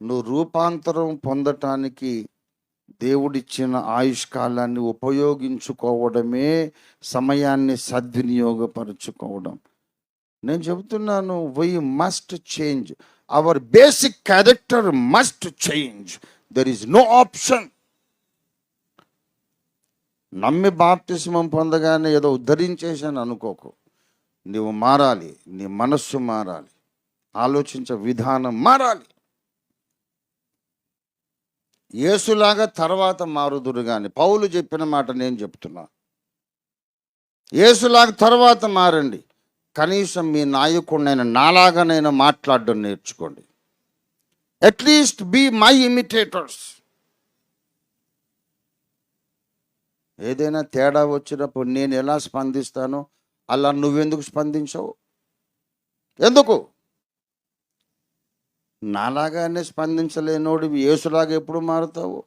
నువ్వు రూపాంతరం పొందటానికి దేవుడిచ్చిన ఆయుష్కాలాన్ని ఉపయోగించుకోవడమే సమయాన్ని సద్వినియోగపరుచుకోవడం. నేను చెబుతున్నాను, we must change, our basic character must change, there is no option. నమ్మి బాప్తిస్మం పొందగానే ఏదో ఉద్ధరించేసాను అనుకోకు. నీవు మారాలి, నీ మనస్సు మారాలి, ఆలోచించే విధానం మారాలి. యేసులాగా తర్వాత మారుదురు కానీ, పౌలు చెప్పిన మాట నేను చెప్తున్నా, యేసులాగా తర్వాత మారండి. కనీసం మీ నాయకుడినైనా నాలాగానైనా మాట్లాడడం నేర్చుకోండి. At least be my imitators. ఏదైనా తేడా వచ్చినప్పుడు నేను ఎలా స్పందిస్తానో అలా నువ్వెందుకు స్పందించవు? ఎందుకు? నాలాగానే స్పందించలేనోడు యేసులాగా ఎప్పుడు మారుతావు?